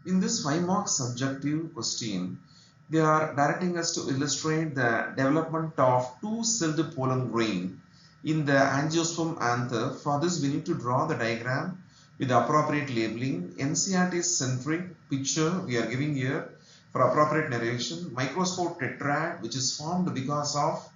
In this 5-mark subjective question, they are directing us to illustrate the development of two-celled pollen grain in the angiosperm anther. For this, we need to draw the diagram with the appropriate labeling. NCERT-centric picture we are giving here for appropriate narration. Microspore tetrad, which is formed because of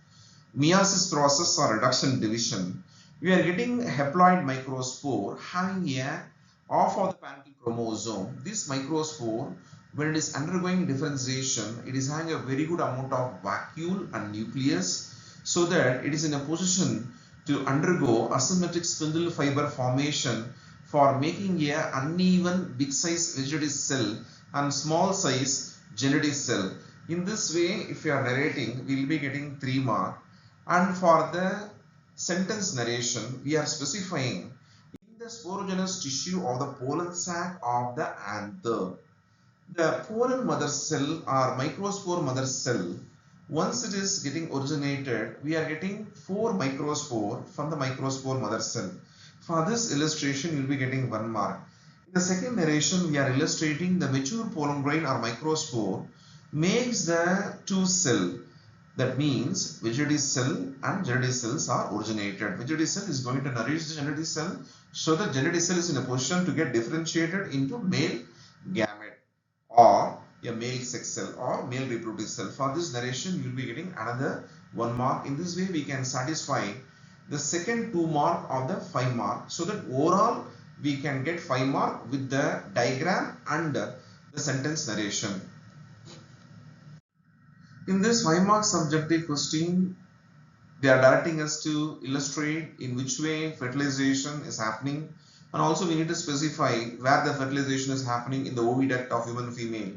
meiosis process or reduction division. We are getting haploid microspore having a off of the parental chromosome. This microspore, when it is undergoing differentiation, it is having a very good amount of vacuole and nucleus, so that it is in a position to undergo asymmetric spindle fiber formation for making a uneven big size vegetative cell and small size generative cell. In this way, if you are narrating, we will be getting 3 marks. And for the sentence narration, we are specifying in the sporogenous tissue of the pollen sac of the anther. The pollen mother cell or microspore mother cell, once it is getting originated, we are getting 4 microspore from the microspore mother cell. For this illustration, you will be getting 1 mark. In the second narration, we are illustrating the mature pollen grain or microspore makes the 2 cell. That means vegetative cell and generative cells are originated. Vegetative cell is going to nourish the generative cell, so the generative cell is in a position to get differentiated into male gamete or a male sex cell or male reproductive cell. For this narration, you will be getting another 1 mark. In this way, we can satisfy the second 2 mark of the 5 mark, so that overall we can get 5 mark with the diagram and the sentence narration. In this 5-mark subjective question, they are directing us to illustrate in which way fertilization is happening, and also we need to specify where the fertilization is happening in the oviduct of human female.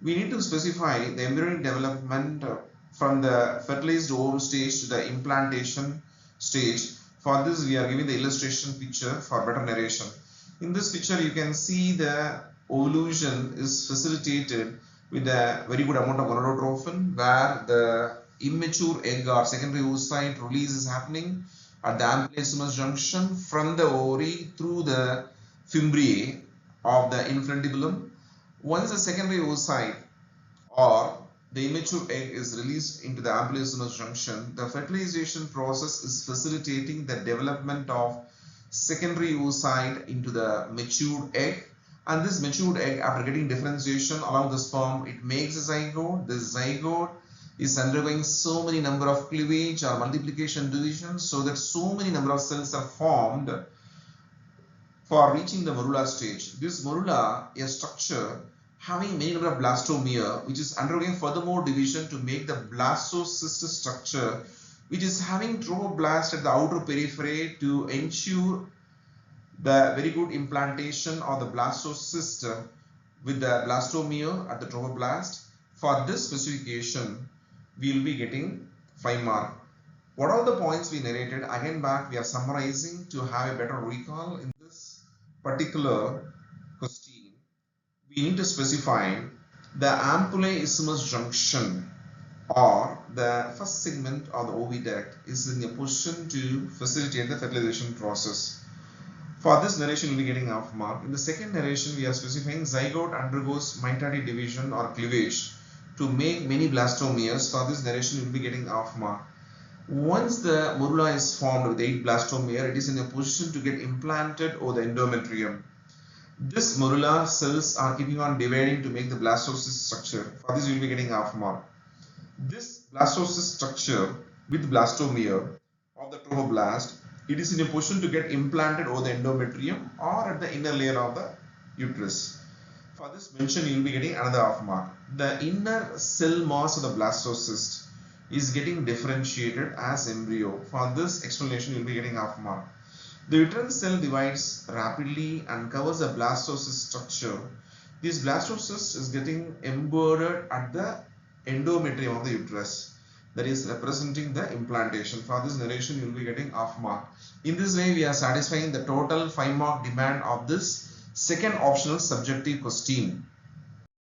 We need to specify the embryonic development from the fertilized ovum stage to the implantation stage. For this, we are giving the illustration picture for better narration. In this picture, you can see the ovulation is facilitated with a very good amount of gonadotrophin, where the immature egg or secondary oocyte release is happening at the ampliosumous junction from the ovary through the fimbriae of the infundibulum. Once the secondary oocyte or the immature egg is released into the ampliosumous junction, the fertilization process is facilitating the development of secondary oocyte into the matured egg. And this matured egg, after getting differentiation along the sperm, it makes a zygote. This zygote is undergoing so many number of cleavage or multiplication division, so that so many number of cells are formed for reaching the morula stage. This morula, a structure having many number of blastomere, which is undergoing furthermore division to make the blastocyst structure, which is having trophoblast at the outer periphery to ensure the very good implantation of the blastocyst with the blastomere at the trophoblast. For this specification, we will be getting 5 mark. What are the points we narrated? Again back, we are summarizing to have a better recall. In this particular question, we need to specify the ampullae-isthmus junction or the first segment of the oviduct is in a position to facilitate the fertilization process. For this narration, we will be getting half mark. In the second narration, we are specifying zygote undergoes mitotic division or cleavage to make many blastomeres. For this narration, we will be getting half mark. Once the morula is formed with 8 blastomere, it is in a position to get implanted over the endometrium. This morula cells are keeping on dividing to make the blastocyst structure. For this, we will be getting half mark. This blastocyst structure with blastomere of the trophoblast, it is in a position to get implanted over the endometrium or at the inner layer of the uterus. For this mention, you will be getting another half mark. The inner cell mass of the blastocyst is getting differentiated as embryo. For this explanation, you will be getting half mark. The uterine cell divides rapidly and covers the blastocyst structure. This blastocyst is getting embedded at the endometrium of the uterus, that is representing the implantation. For this narration, you will be getting half mark. In this way, we are satisfying the total 5 mark demand of this second optional subjective question.